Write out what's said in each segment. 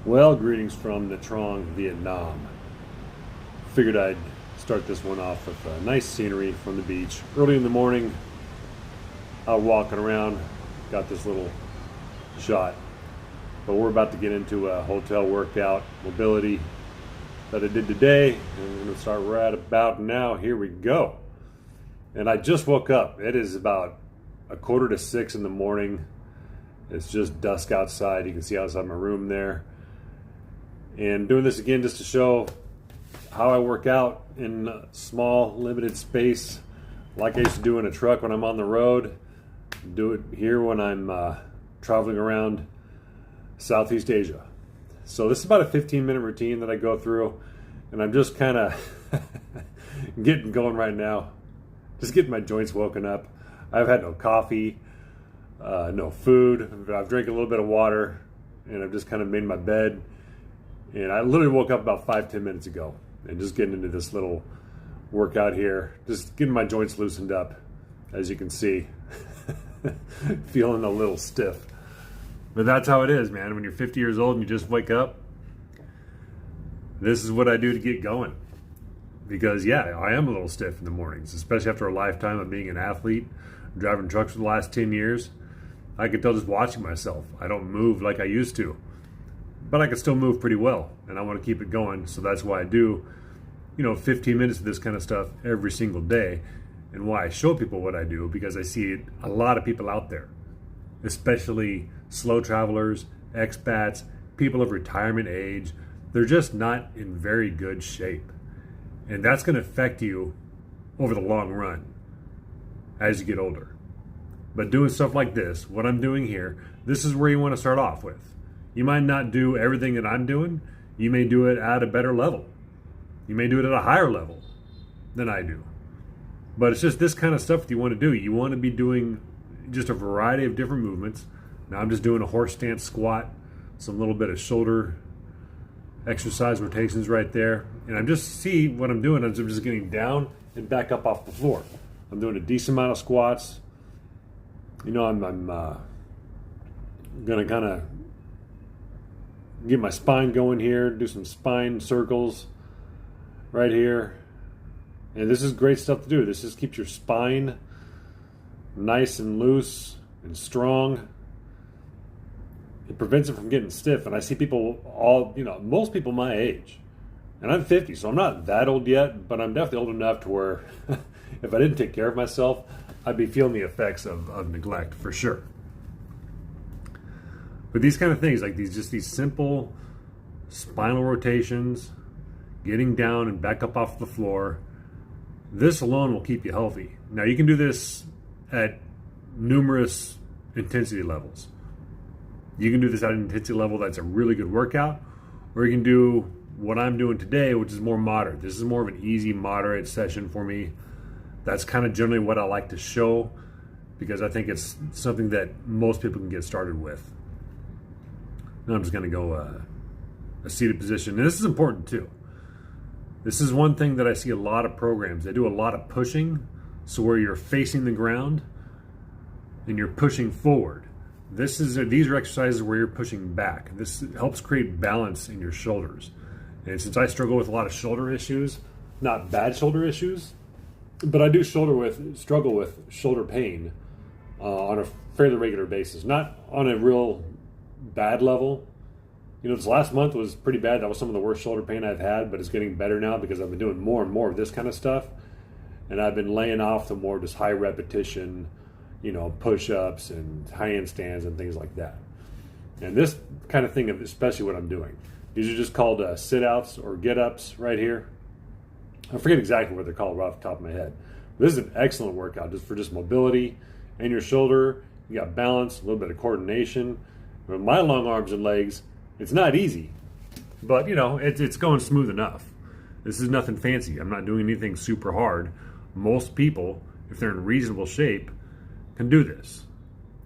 Well, greetings from Nha Trang, Vietnam. Figured I'd start this one off with nice scenery from the beach. Early in the morning, out walking around, got this little shot. But we're about to get into a hotel workout, mobility that I did today. And we're going to start right about now. Here we go. And I just woke up. It is about 5:45 in the morning. It's just dusk outside. You can see outside my room there. And doing this again just to show how I work out in a small, limited space, like I used to do in a truck when I'm on the road. Do it here when I'm traveling around Southeast Asia. So this is about a 15-minute routine that I go through, and I'm just kind of getting going right now. Just getting my joints woken up. I've had no coffee, no food. I've drank a little bit of water, and I've just kind of made my bed. And I literally woke up about 5-10 minutes ago and just getting into this little workout here. Just getting my joints loosened up, as you can see. Feeling a little stiff. But that's how it is, man. When you're 50 years old and you just wake up, this is what I do to get going. Because, yeah, I am a little stiff in the mornings, especially after a lifetime of being an athlete, driving trucks for the last 10 years. I can tell just watching myself. I don't move like I used to. But I can still move pretty well, and I want to keep it going. So that's why I do, 15 minutes of this kind of stuff every single day. And why I show people what I do, because I see a lot of people out there, especially slow travelers, expats, people of retirement age. They're just not in very good shape. And that's going to affect you over the long run as you get older. But doing stuff like this, what I'm doing here, this is where you want to start off with. You might not do everything that I'm doing. You may do it at a better level. You may do it at a higher level than I do. But it's just this kind of stuff that you want to do. You want to be doing just a variety of different movements. Now I'm just doing a horse stance squat, some little bit of shoulder exercise rotations right there. And I'm just, see what I'm doing is I'm just getting down and back up off the floor. I'm doing a decent amount of squats. I'm going to kind of get my spine going here, do some spine circles right here. And this is great stuff to do. This just keeps your spine nice and loose and strong. It prevents it from getting stiff. And I see people most people my age. And I'm 50, so I'm not that old yet, but I'm definitely old enough to where if I didn't take care of myself, I'd be feeling the effects of neglect for sure. But these kind of things, like these simple spinal rotations, getting down and back up off the floor, this alone will keep you healthy. Now you can do this at numerous intensity levels. You can do this at an intensity level that's a really good workout, or you can do what I'm doing today, which is more moderate. This is more of an easy, moderate session for me. That's kind of generally what I like to show, because I think it's something that most people can get started with. Now I'm just going to go a seated position. And this is important too. This is one thing that I see a lot of programs. They do a lot of pushing, so where you're facing the ground and you're pushing forward. These are exercises where you're pushing back. This helps create balance in your shoulders. And since I struggle with a lot of shoulder issues, not bad shoulder issues, but I do struggle with shoulder pain on a fairly regular basis. Not on a real bad level. This last month was pretty bad. That was some of the worst shoulder pain I've had, but it's getting better now because I've been doing more and more of this kind of stuff. And I've been laying off the more just high repetition, push-ups and handstands and things like that. And this kind of thing, especially what I'm doing, these are just called sit-outs or get-ups right here. I forget exactly what they're called right off the top of my head. This is an excellent workout just for mobility and your shoulder. You got balance, a little bit of coordination. With my long arms and legs, it's not easy, but it's going smooth enough. This is nothing fancy. I'm not doing anything super hard. Most people, if they're in reasonable shape, can do this.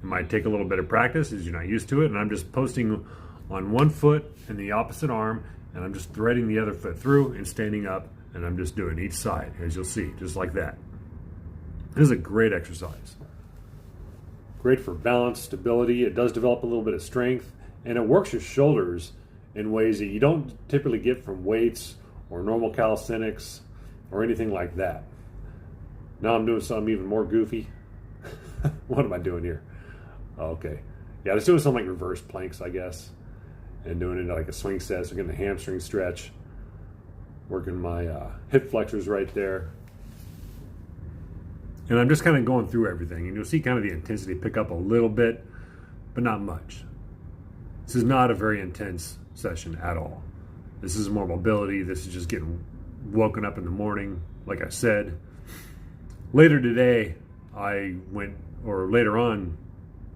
It might take a little bit of practice as you're not used to it, and I'm just posting on one foot and the opposite arm, and I'm just threading the other foot through and standing up, and I'm just doing each side, as you'll see, just like that. This is a great exercise. Great for balance, stability. It does develop a little bit of strength, and it works your shoulders in ways that you don't typically get from weights or normal calisthenics or anything like that. Now I'm doing something even more goofy. What am I doing here? Oh, okay. Yeah, just doing something like reverse planks, I guess, and doing it like a swing set, so getting the hamstring stretch, working my hip flexors right there. And I'm just kind of going through everything, and you'll see kind of the intensity pick up a little bit, but not much. This is not a very intense session at all. This is more mobility. This is just getting woken up in the morning, like I said. Later today, later on,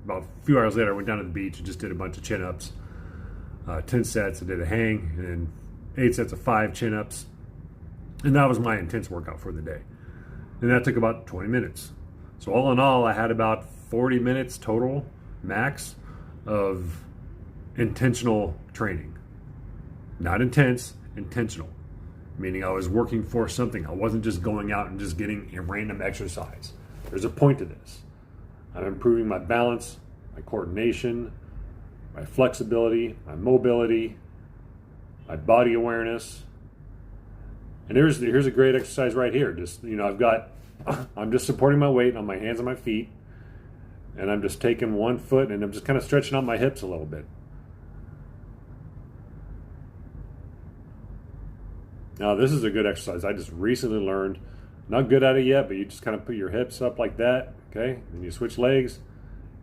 about a few hours later, I went down to the beach and just did a bunch of chin-ups. 10 sets, I did a hang, and then 8 sets of 5 chin-ups. And that was my intense workout for the day. And that took about 20 minutes. So all in all, I had about 40 minutes total, max, of intentional training. Not intense, intentional. Meaning I was working for something. I wasn't just going out and just getting a random exercise. There's a point to this. I'm improving my balance, my coordination, my flexibility, my mobility, my body awareness. And here's a great exercise right here. I'm just supporting my weight on my hands and my feet, and I'm just taking one foot and I'm just kind of stretching out my hips a little bit. Now this is a good exercise. I just recently learned. Not good at it yet, but you just kind of put your hips up like that, okay? Then you switch legs,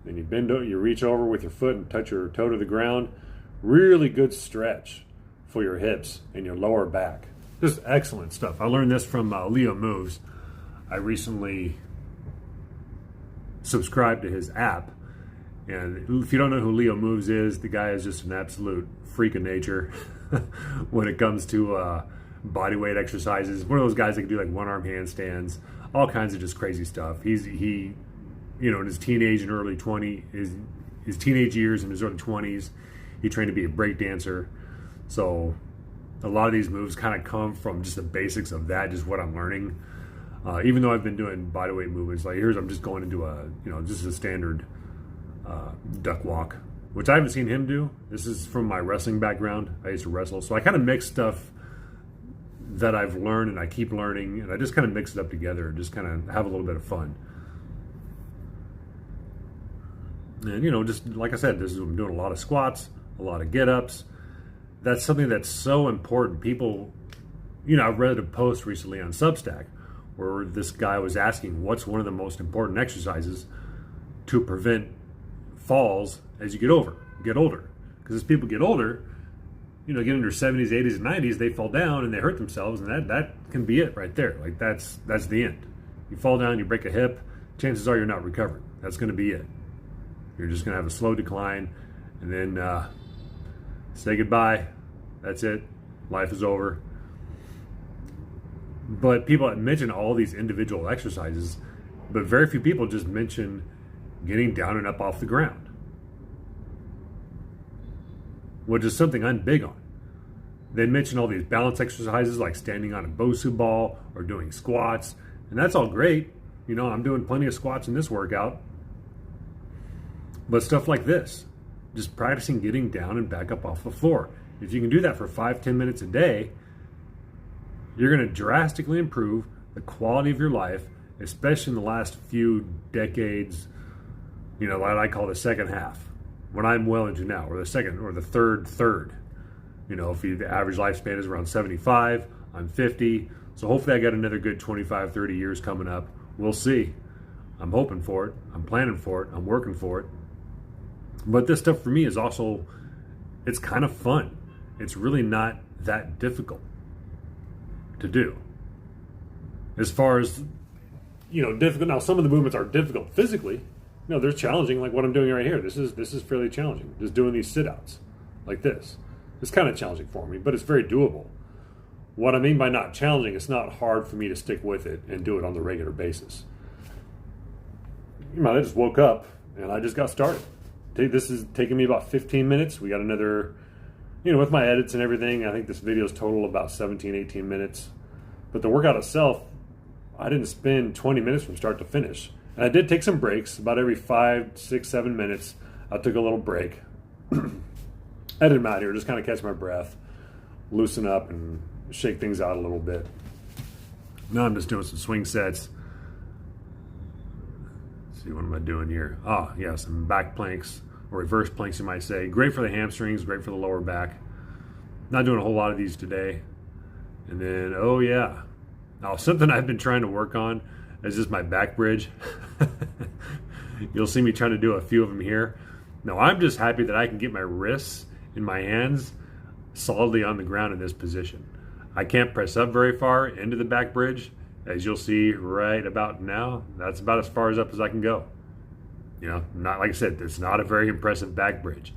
then you bend over, you reach over with your foot and touch your toe to the ground. Really good stretch for your hips and your lower back. Just excellent stuff. I learned this from Leo Moves. I recently subscribed to his app, and if you don't know who Leo Moves is, the guy is just an absolute freak of nature when it comes to body weight exercises. One of those guys that can do like one-arm handstands, all kinds of just crazy stuff. He in his teenage and early 20s, his teenage years and his early 20s, he trained to be a break dancer. So a lot of these moves kind of come from just the basics of that, just what I'm learning. Even though I've been doing body weight movements, like I'm just going into just a standard duck walk, which I haven't seen him do. This is from my wrestling background. I used to wrestle, so I kind of mix stuff that I've learned and I keep learning, and I just kind of mix it up together and just kind of have a little bit of fun. And just like I said, I'm doing a lot of squats, a lot of get-ups. That's something that's so important. People, I read a post recently on Substack where this guy was asking what's one of the most important exercises to prevent falls as you get older. Because as people get older, get in their 70s, 80s, and 90s, they fall down and they hurt themselves, and that can be it right there. Like that's the end. You fall down, you break a hip, chances are you're not recovering. That's going to be it. You're just going to have a slow decline, and then say goodbye. That's it. Life is over. But people mention all these individual exercises, but very few people just mention getting down and up off the ground, which is something I'm big on. They mention all these balance exercises like standing on a Bosu ball or doing squats, and that's all great. I'm doing plenty of squats in this workout. But stuff like this, just practicing getting down and back up off the floor. If you can do that for 5-10 minutes a day, you're going to drastically improve the quality of your life, especially in the last few decades, what I call the second half. When I'm well into now, or the second or the third. If the average lifespan is around 75, I'm 50. So hopefully I got another good 25, 30 years coming up. We'll see. I'm hoping for it. I'm planning for it. I'm working for it. But this stuff for me is also, it's kind of fun. It's really not that difficult to do. As far as, difficult. Now, some of the movements are difficult physically. They're challenging, like what I'm doing right here. This is fairly challenging. Just doing these sit-outs like this. It's kind of challenging for me, but it's very doable. What I mean by not challenging, it's not hard for me to stick with it and do it on the regular basis. I just woke up and I just got started. This is taking me about 15 minutes. We got another, with my edits and everything, I think this video is total about 17, 18 minutes. But the workout itself, I didn't spend 20 minutes from start to finish. And I did take some breaks. About every 5, 6, 7 minutes, I took a little break. edit them out here, just kind of catch my breath, loosen up, and shake things out a little bit. Now I'm just doing some swing sets. Let's see, what am I doing here? Oh, yeah, some back planks, or reverse planks, you might say. Great for the hamstrings, great for the lower back. Not doing a whole lot of these today. And then, oh yeah, now something I've been trying to work on is just my back bridge. You'll see me trying to do a few of them here. Now I'm just happy that I can get my wrists and my hands solidly on the ground in this position. I can't press up very far into the back bridge. As you'll see right about now, that's about as far up as I can go. You know, not like I said, it's not a very impressive back bridge.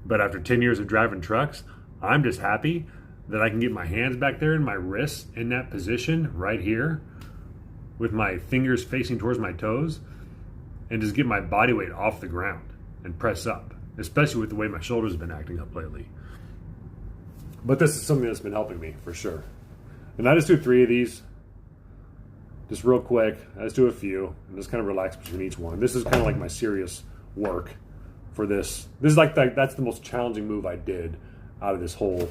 But after 10 years of driving trucks, I'm just happy that I can get my hands back there and my wrists in that position right here with my fingers facing towards my toes and just get my body weight off the ground and press up, especially with the way my shoulders have been acting up lately. But this is something that's been helping me for sure. And I just do 3 of these, just real quick. I just do a few and just kind of relax between each one. This is kind of like my serious work for this. This is like that's the most challenging move I did out of this whole,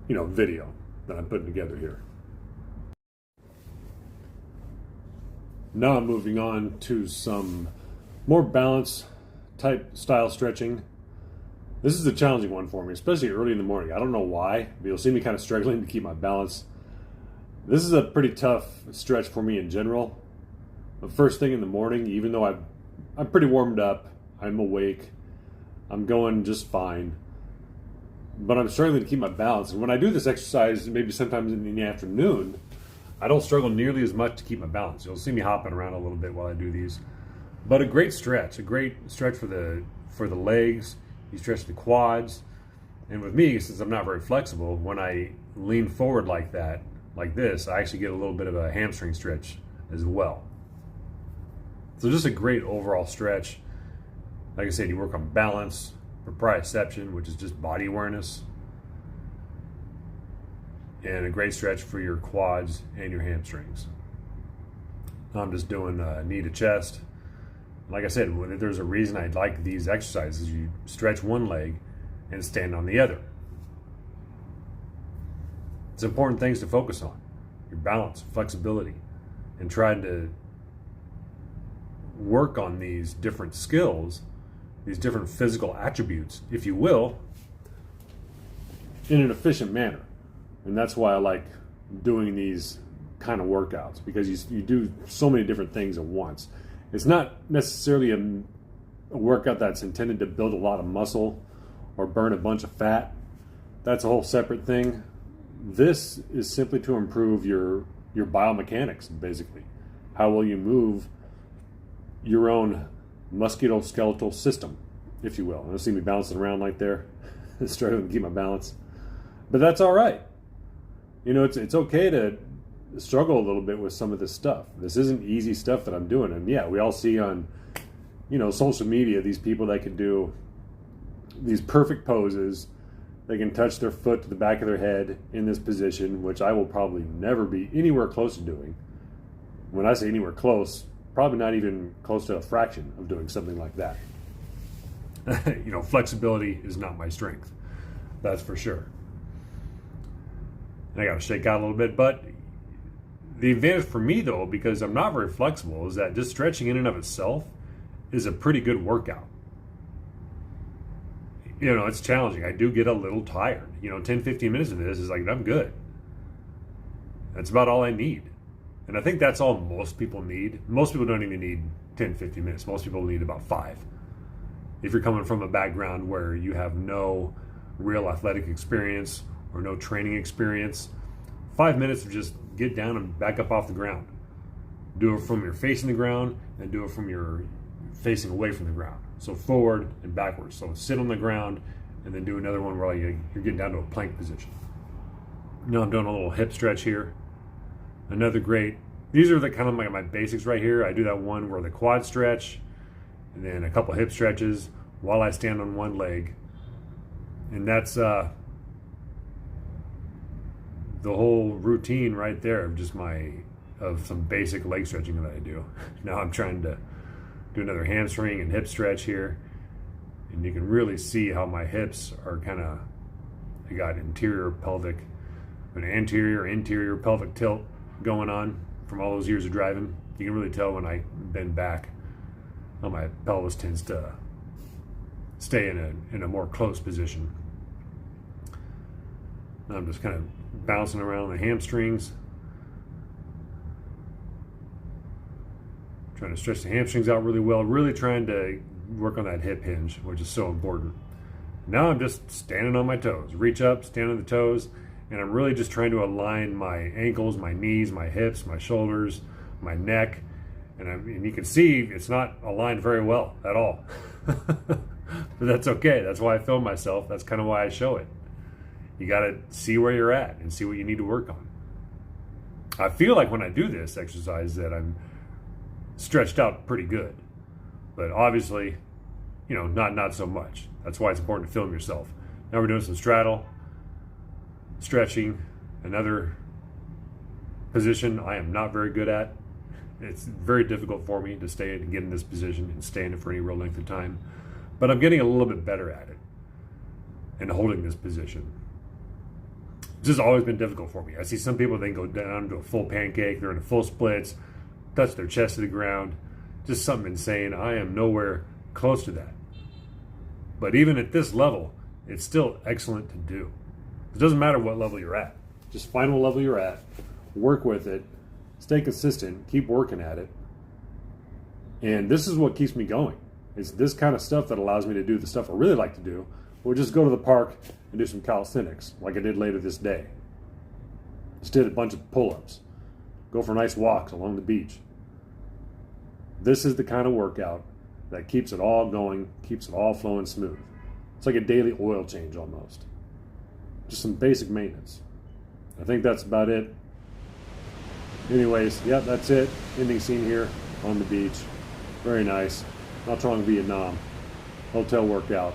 video that I'm putting together here. Now I'm moving on to some more balance type style stretching. This is a challenging one for me, especially early in the morning. I don't know why, but you'll see me kind of struggling to keep my balance. This is a pretty tough stretch for me in general. The first thing in the morning, even though I'm pretty warmed up, I'm awake, I'm going just fine, but I'm struggling to keep my balance. And when I do this exercise, maybe sometimes in the afternoon, I don't struggle nearly as much to keep my balance. You'll see me hopping around a little bit while I do these. But a great stretch for the legs. You stretch the quads. And with me, since I'm not very flexible, when I lean forward like that, like this, I actually get a little bit of a hamstring stretch as well. So just a great overall stretch. Like I said, you work on balance, proprioception, which is just body awareness, and a great stretch for your quads and your hamstrings. I'm just doing knee to chest. Like I said, there's a reason I like these exercises. You stretch one leg and stand on the other. It's important things to focus on: your balance, flexibility, and trying to work on these different skills, these different physical attributes, if you will, in an efficient manner. And that's why I like doing these kind of workouts, because you do so many different things at once. It's not necessarily a workout that's intended to build a lot of muscle or burn a bunch of fat. That's a whole separate thing. This is simply to improve your biomechanics, basically. How will you move your own musculoskeletal system, if you will. And you'll see me bouncing around like there, struggling to keep my balance. But that's all right. It's okay to struggle a little bit with some of this stuff. This isn't easy stuff that I'm doing. And yeah, we all see on, social media, these people that can do these perfect poses. They can touch their foot to the back of their head in this position, which I will probably never be anywhere close to doing. When I say anywhere close, probably not even close to a fraction of doing something like that. Flexibility is not my strength. That's for sure. And I got to shake out a little bit. But the advantage for me, though, because I'm not very flexible, is that just stretching in and of itself is a pretty good workout. It's challenging. I do get a little tired. 10, 15 minutes of this is like, I'm good. That's about all I need. And I think that's all most people need. Most people don't even need 10, 15 minutes. Most people need about 5. If you're coming from a background where you have no real athletic experience or no training experience, 5 minutes of just get down and back up off the ground. Do it from your facing the ground and do it from your facing away from the ground. So forward and backwards. So sit on the ground and then do another one where you're getting down to a plank position. I'm doing a little hip stretch here. Another great, these are the kind of my basics right here. I do that one where the quad stretch and then a couple hip stretches while I stand on one leg. And that's the whole routine right there of just of some basic leg stretching that I do. Now I'm trying to do another hamstring and hip stretch here. And you can really see how my hips are kind of, I got interior pelvic, an interior pelvic tilt going on from all those years of driving. You can really tell when I bend back how my pelvis tends to stay in a more close position. I'm just kind of bouncing around the hamstrings, trying to stretch the hamstrings out really well, really trying to work on that hip hinge, which is so important. Now I'm just standing on my toes, reach up, stand on the toes, and I'm really just trying to align my ankles, my knees, my hips, my shoulders, my neck, and you can see it's not aligned very well at all. But that's okay. That's why I film myself. That's kind of why I show it. You got to see where you're at and see what you need to work on. I feel like when I do this exercise that I'm stretched out pretty good, but obviously, not so much. That's why it's important to film yourself. Now we're doing some straddle, stretching, another position I am not very good at. It's very difficult for me to stay and get in this position and stay in it for any real length of time, but I'm getting a little bit better at it and holding this position. This has always been difficult for me. I see some people, they can go down to a full pancake, they're in a full splits, touch their chest to the ground, just something insane. I am nowhere close to that. But even at this level, it's still excellent to do. It doesn't matter what level you're at. Just find what level you're at, work with it, stay consistent, keep working at it. And this is what keeps me going. It's this kind of stuff that allows me to do the stuff I really like to do. We'll just go to the park and do some calisthenics like I did later this day. Just did a bunch of pull-ups. Go for nice walks along the beach. This is the kind of workout that keeps it all going, keeps it all flowing smooth. It's like a daily oil change almost. Just some basic maintenance. I think that's about it. Anyways, yeah, that's it. Ending scene here on the beach. Very nice. Nha Trang, Vietnam. Hotel workout.